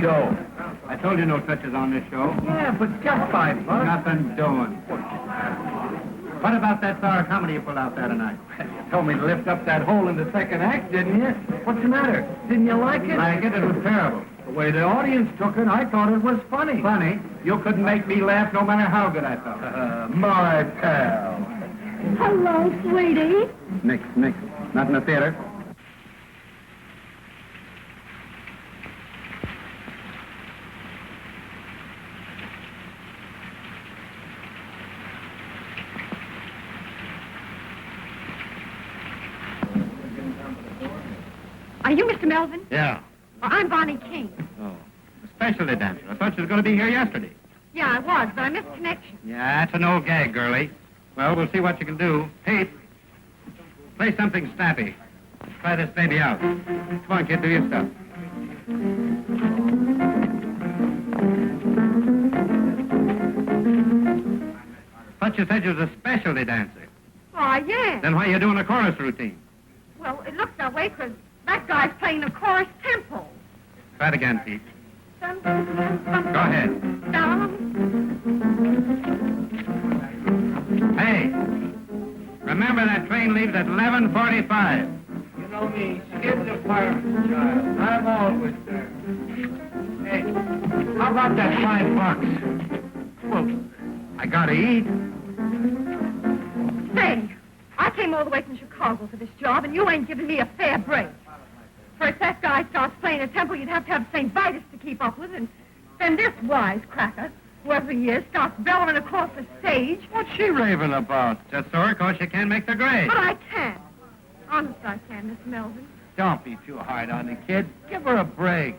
show. I told you no touches on this show. Yeah, but just $5. Nothing doing. What about that sour comedy you pulled out there tonight? You told me to lift up that hole in the second act, didn't you? What's the matter? Didn't you like it? Like it? It was terrible. The way the audience took it, I thought it was funny. Funny? You couldn't make me laugh no matter how good I felt. My pal. Hello, sweetie. Nix. Not in the theater. Are you Mr. Melvin? Yeah. Well, I'm Bonny King. Oh. A specialty dancer. I thought she was going to be here yesterday. Yeah, I was, but I missed connection. Yeah, that's an old gag, girlie. Well, we'll see what you can do. Pete, play something snappy. Try this baby out. Come on, kid, do your stuff. Thought you said you was a specialty dancer. Why, yeah. Then why are you doing a chorus routine? Well, it looks that way because that guy's playing a chorus tempo. Try it again, Pete. Dun, dun, dun, dun, Go ahead. Dun. Hey, remember that train leaves at 11:45. You know me, skids a fireman's child. I'm always there. Hey, how about that $5? Well, I gotta eat. Say, I came all the way from Chicago for this job, and you ain't giving me a fair break. First, that guy starts playing a tempo you'd have to have St. Vitus to keep up with, and then this wisecracker, whoever he is, starts bellowing across the stage. What's she raving about? Just sore because she can't make the grade. But I can. Honest, I can, Miss Melvin. Don't be too hard on the kid. Give her a break.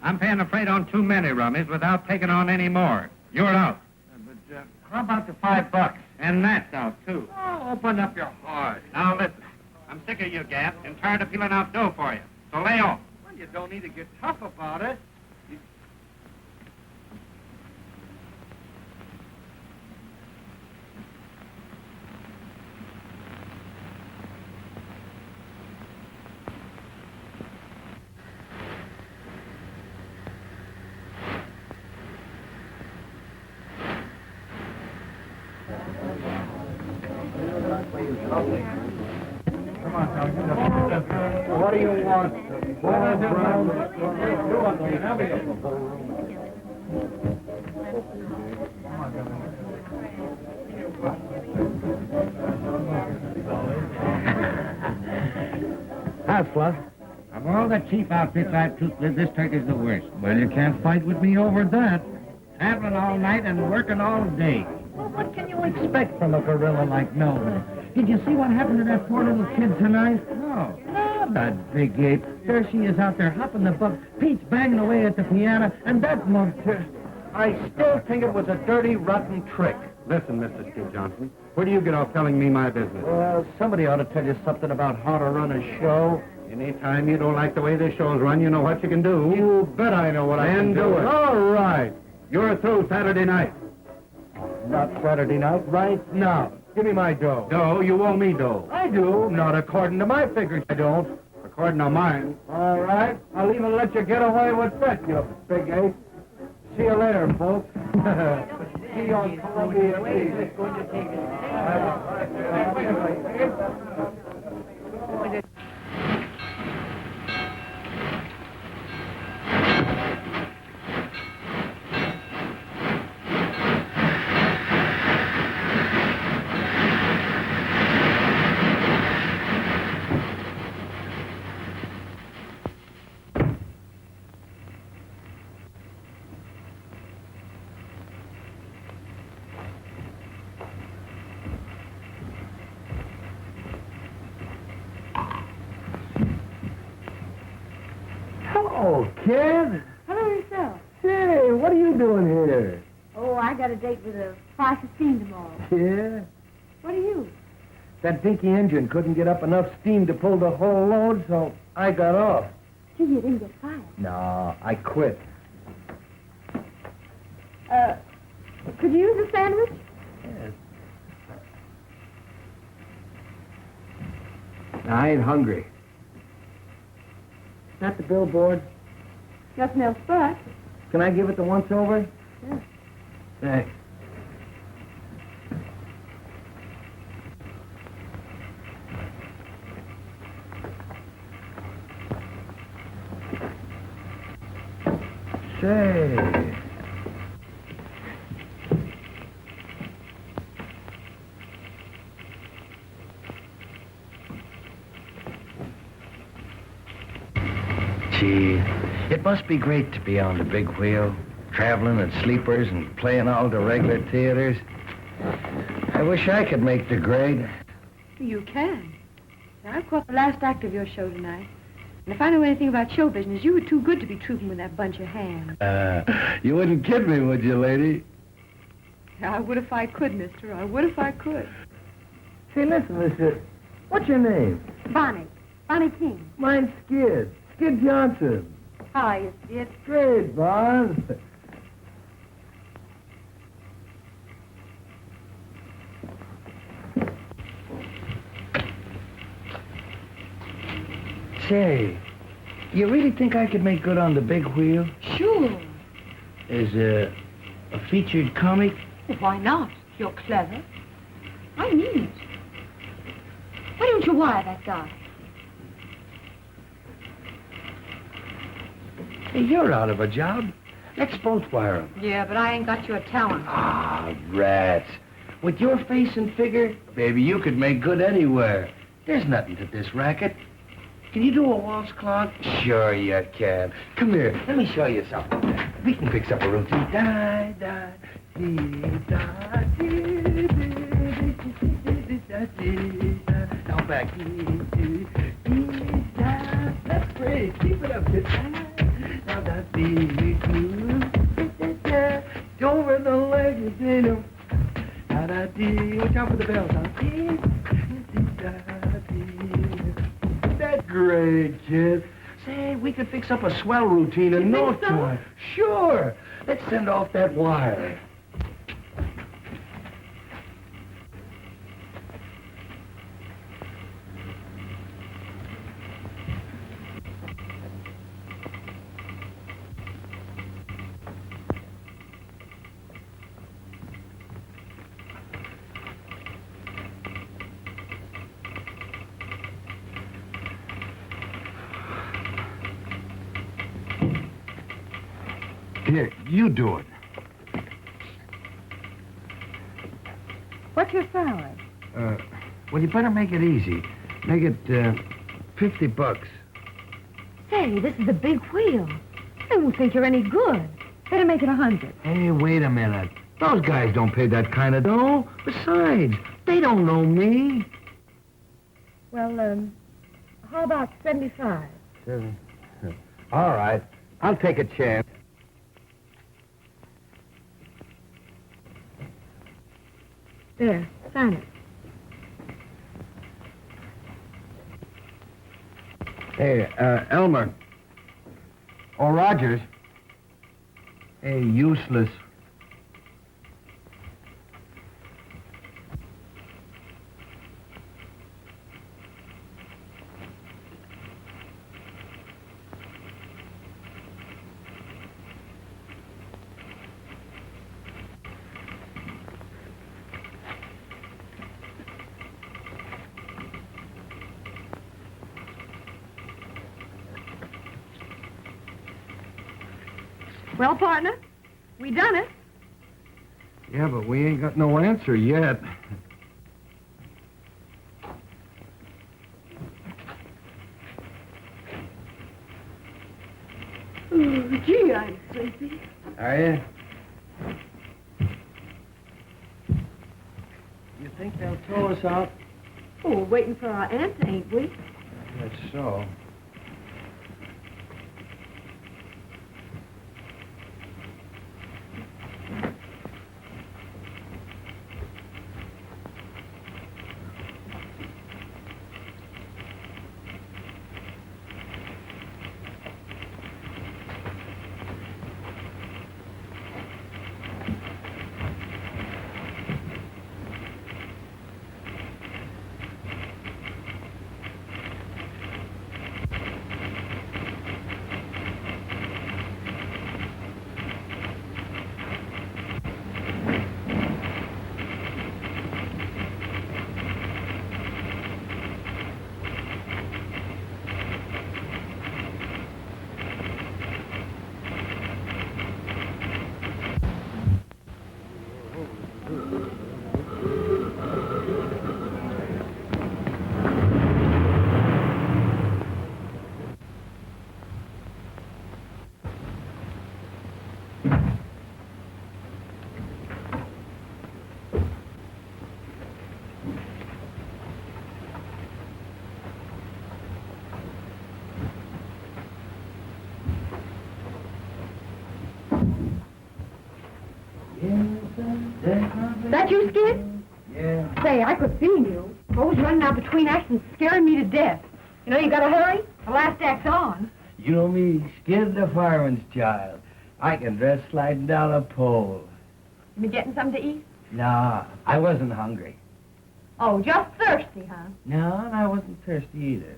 I'm paying the freight on too many rummies without taking on any more. You're out. But how about the $5? And that's out, too. Oh, open up your heart. Now, listen. I'm sick of you, Gap, and tired of peeling out dough for you. So lay off. Well, you don't need to get tough about it. What do you want? Hustler. Of all the cheap outfits I've took with, this turkey's the worst. Well, you can't fight with me over that. Traveling all night and working all day. Well, what can you expect from a gorilla like Melvin? Did you see what happened to that poor little kid tonight? No. That big ape. There she is out there hopping the buck. Pete's banging away at the piano, and that monster. I still think it was a dirty, rotten trick. Listen, Mr. Steve Johnson, where do you get off telling me my business? Well, somebody ought to tell you something about how to run a show. Anytime you don't like the way this show's run, you know what you can do. You bet I know what I can do. All right. You're through Saturday night. Not Saturday night, right now. Give me my dough. Dough? You owe me dough. I do. Not according to my figures, I don't. According to mine. All right. I'll even let you get away with that, you big ape. See you later, folks. See you on Columbia TV. Hello, kid. Hello yourself. Hey, what are you doing here? Oh, I got a date with a 5:15 tomorrow. Yeah? What are you? That dinky engine couldn't get up enough steam to pull the whole load, so I got off. Gee, you didn't get fired. No, I quit. Could you use a sandwich? Yes. I ain't hungry. Is that the billboard? Nothing else but. Can I give it the once-over? Yeah. Thanks. Say. Gee, it must be great to be on the big wheel, traveling at sleepers and playing all the regular theaters. I wish I could make the grade. You can. I've caught the last act of your show tonight. And if I know anything about show business, you were too good to be trooping with that bunch of hams. You wouldn't kid me, would you, lady? I would if I could, mister. I would if I could. Say, listen, mister. What's your name? Bonnie. Bonny King. Mine's Skid. Skid Johnson. How are you, Skid? Great, boss. Say, you really think I could make good on the big wheel? Sure. As a featured comic? Well, why not? You're clever. I mean it. Why don't you wire that guy? Hey, you're out of a job. Let's both wire him. Yeah, but I ain't got your talent. Ah, rats. With your face and figure, baby, you could make good anywhere. There's nothing to this racket. Can you do a waltz clock? Sure you can. Come here, let me show you something. We can fix up a routine. Da, da, dee, da, dee, dee, dee, dee, da, dee, da. Now back. Dee, dee, dee, da. That's great. Keep it up, kid. Now that's dee, dee, da. Over the legs, you know. Da, da, dee. Watch out for the bells, huh? Dee, dee, da, dee. That's great, kid. Say, we could fix up a swell routine in no time. Sure. Let's send off that wire. Here, you do it. What's your salary? Well, you better make it easy. Make it, $50. Say, this is a big wheel. I don't think you're any good. Better make it 100. Hey, wait a minute. Those guys don't pay that kind of dough. Besides, they don't know me. Well, how about 75? All right. I'll take a chance. There, sign it. Hey, Elmer. Or Rogers. Hey, useless. Well, partner, we done it. Yeah, but we ain't got no answer yet. Oh, gee, I'm sleepy. Are you? You think they'll throw us out? Oh, we're waiting for our answer, ain't we? That's so. you, Skid? Yeah. Say, I could see you. Always running out between acts and scaring me to death. You know, you gotta hurry. The last act's on. You know me, Skid the fireman's child. I can dress sliding down a pole. You been getting something to eat? Nah, I wasn't hungry. Oh, just thirsty, huh? No, and I wasn't thirsty either.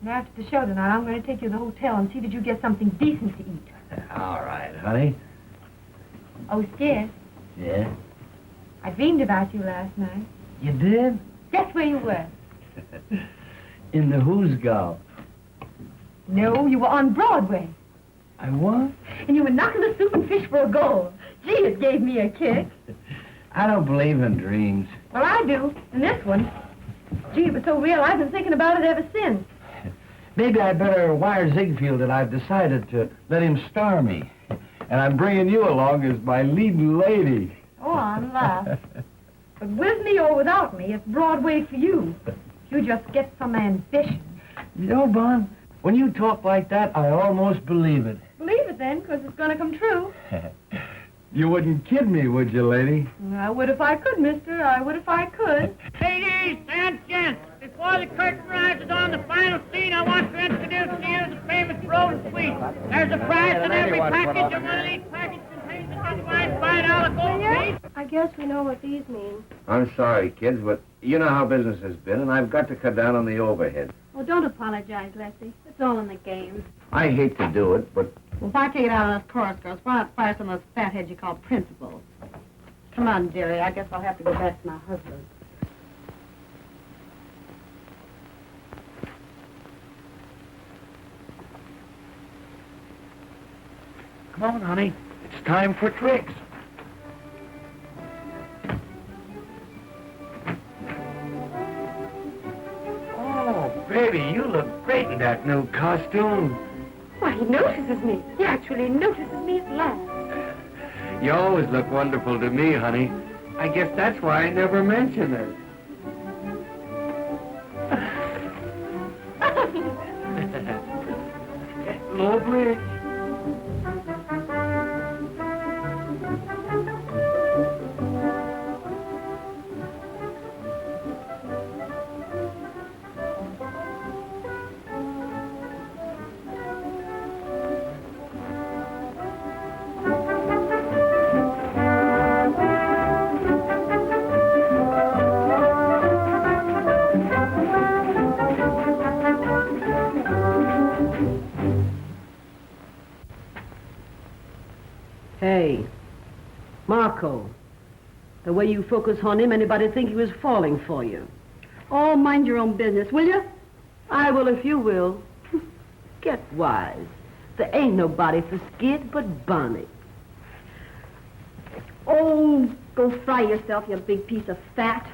And after the show tonight, I'm going to take you to the hotel and see that you get something decent to eat. All right, honey. Oh, Skid, Yeah? I dreamed about you last night. You did? Guess where you were? In the Hoosgow. No, you were on Broadway. I what? And you were knocking the soup and fish for a goal. Gee, it gave me a kick. I don't believe in dreams. Well, I do. And this one. Gee, it was so real, I've been thinking about it ever since. Maybe I'd better wire Ziegfeld that I've decided to let him star me. And I'm bringing you along as my leading lady. Oh, I'm laughed. But with me or without me, it's Broadway for you. You just get some ambition. You know, Bon, when you talk like that, I almost believe it. Believe it then, because it's going to come true. You wouldn't kid me, would you, lady? I would if I could, mister. I would if I could. Ladies and gents, before the curtain rises on the final scene, I want to introduce to you the famous Road Suite. There's a prize in every package, and one of these packages contains a genuine $5 gold piece. I guess we know what these mean. I'm sorry, kids, but you know how business has been, and I've got to cut down on the overhead. Well, don't apologize, Lefty. It's all in the game. I hate to do it, but Well, if I take it out of those chorus girls, why not fire some of those fatheads you call principals? Come on, dearie. I guess I'll have to go back to my husband. Come on, honey. It's time for tricks. Oh, baby, you look great in that new costume. Why, he notices me. He actually notices me at last. You always look wonderful to me, honey. I guess that's why I never mention it. Low bridge. Hey, Marco, the way you focus on him, anybody think he was falling for you? Oh, mind your own business, will you? I will if you will. Get wise. There ain't nobody for Skid but Bonnie. Oh, go fry yourself, you big piece of fat.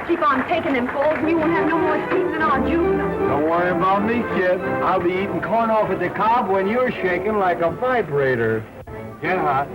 Keep on taking them falls, and you won't have no more steam than our juice. Don't worry about me, kid. I'll be eating corn off at the cob when you're shaking like a vibrator. Get hot.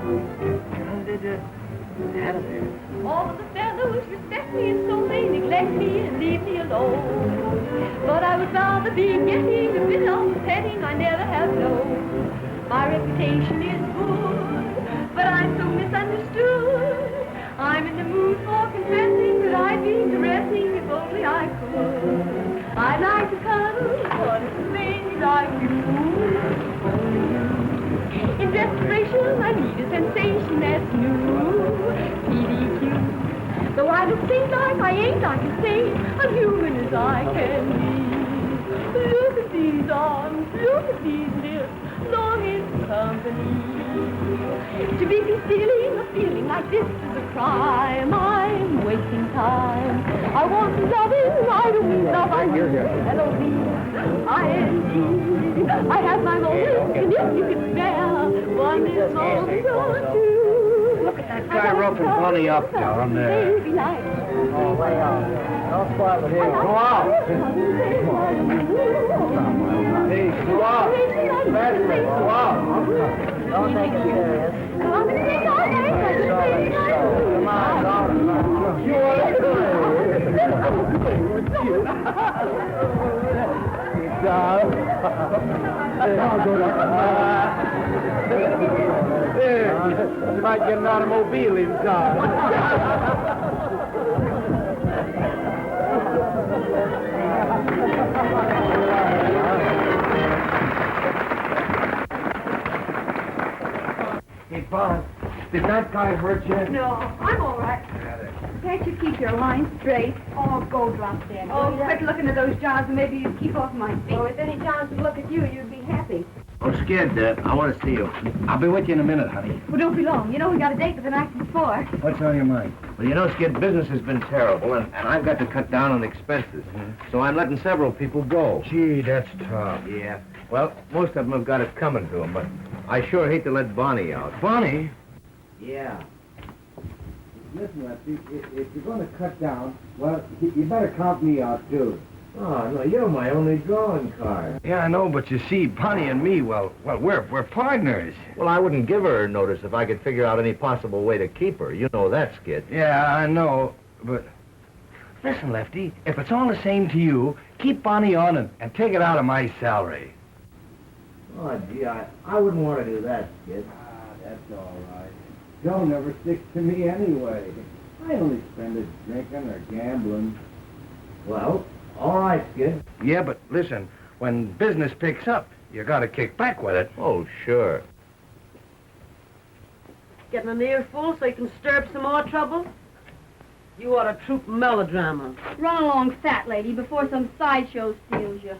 All of the fellows respect me, and so they neglect me and leave me alone. But I would rather be getting a bit of petting I never have known. My reputation is good, but I'm so misunderstood. I'm in the mood for confessing that I'd be caressing if only I could. I'd like to cuddle, but it's a lady like you. Only you. In desperation, I need a sensation that's new. PDQ. Though I look things like I ain't, I can say I'm human as I can be. Look at these arms, look at these lips, longing for company. To be concealing a feeling like this is a crime. I'm wasting time. I want loving, I don't mean love, I mean L-O-V-I-N-G. I have my moments, and if you can spare one is moment or two. Look at that guy roughing Bonnie up down there. Oh, way out. Don't spoil it here. Go out. Hey, go out. Faster, go out. Don't take it serious. Come on, darling. You want to you might get an automobile inside. Hey, Bob, did that guy hurt you? No, I'm all right. Can't you keep your line straight? Oh, go drop dead. Oh, quit looking at those jobs and maybe you'd keep off my feet. Oh, if any Johns would look at you, you'd be happy. Oh, Skid, I want to see you. I'll be with you in a minute, honey. Well, don't be long. You know we got a date for the night before. What's on your mind? Well, you know, Skid, business has been terrible, and I've got to cut down on expenses. So I'm letting several people go. Gee, that's tough. Yeah. Well, most of them have got it coming to them, but I sure hate to let Bonnie out. Bonnie? Yeah. Listen, Lefty, if you're going to cut down, well, you better count me out, too. Oh, no, you're my only drawing card. Yeah, I know, but you see, Bonnie and me, well, we're partners. Well, I wouldn't give her notice if I could figure out any possible way to keep her. You know that, Skid. Yeah, I know, but... Listen, Lefty, if it's all the same to you, keep Bonnie on and take it out of my salary. Oh, gee, I wouldn't want to do that, Skid. That's all right. Joe never sticks to me anyway. I only spend it drinking or gambling. Well, all right, Skid. Yeah, but listen, when business picks up, you gotta kick back with it. Oh, sure. Getting an earful so you can stir up some more trouble? You ought to troupe melodrama. Run along, fat lady, before some sideshow steals you.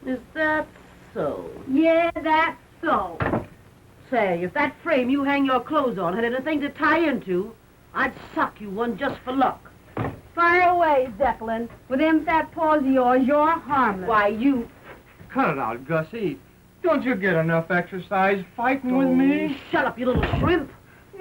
Is that so? Yeah, that's so. Say, if that frame you hang your clothes on had anything to tie into, I'd sock you one just for luck. Fire away, Zeppelin. With them fat paws of yours, you're harmless. Why, you... Cut it out, Gussie. Don't you get enough exercise fighting with me? Shut up, you little shrimp.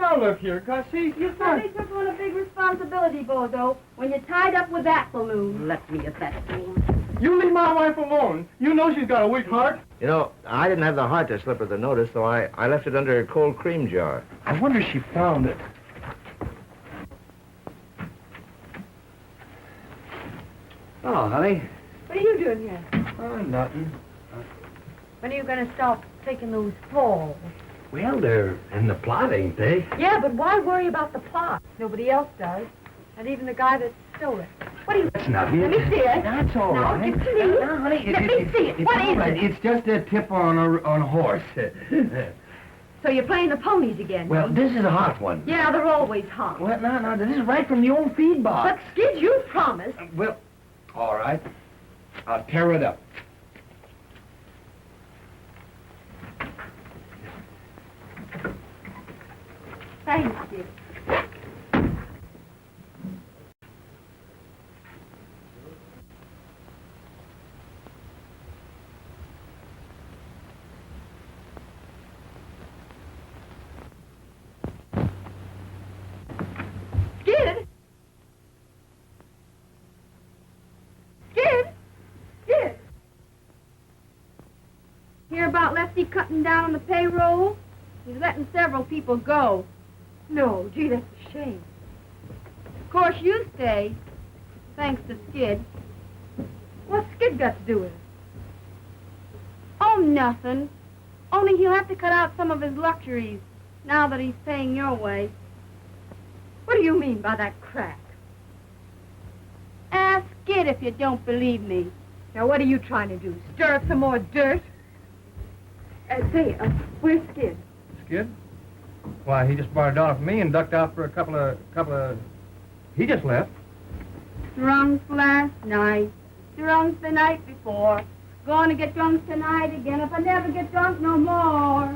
Now look here, Gussie. You probably took on a big responsibility, Bozo, when you tied up with that balloon. Let me at that fool. You leave my wife alone. You know she's got a weak heart. You know, I didn't have the heart to slip her the notice, so I left it under a cold cream jar. I wonder if she found it. Oh, honey. What are you doing here? Oh, nothing. When are you going to stop taking those falls? Well, they're in the plot, ain't they? Yeah, but why worry about the plot? Nobody else does. And even the guy that stole it. What do you... That's nothing. Let me see it. That's all No, right. give it to me. No, honey, Let me see it. It's What all is right. it? It's just a tip on a horse. So you're playing the ponies again? Well, this is a hot one. Yeah, they're always hot. Well, no, this is right from the old feed box. But, Skid, you promised. Well, all right. I'll tear it up. Thanks, Skid. Skid? Skid? Skid? Hear about Lefty cutting down on the payroll? He's letting several people go. No, gee, that's a shame. Of course, you stay, thanks to Skid. What's Skid got to do with it? Oh, nothing. Only he'll have to cut out some of his luxuries, now that he's paying your way. What do you mean by that crack? Ask Skid if you don't believe me. Now, what are you trying to do? Stir up some more dirt? Say, where's Skid? Skid? Why, he just borrowed off me and ducked out for a couple of... He just left. Drunk last night, drunk the night before. Going to get drunk tonight again if I never get drunk no more.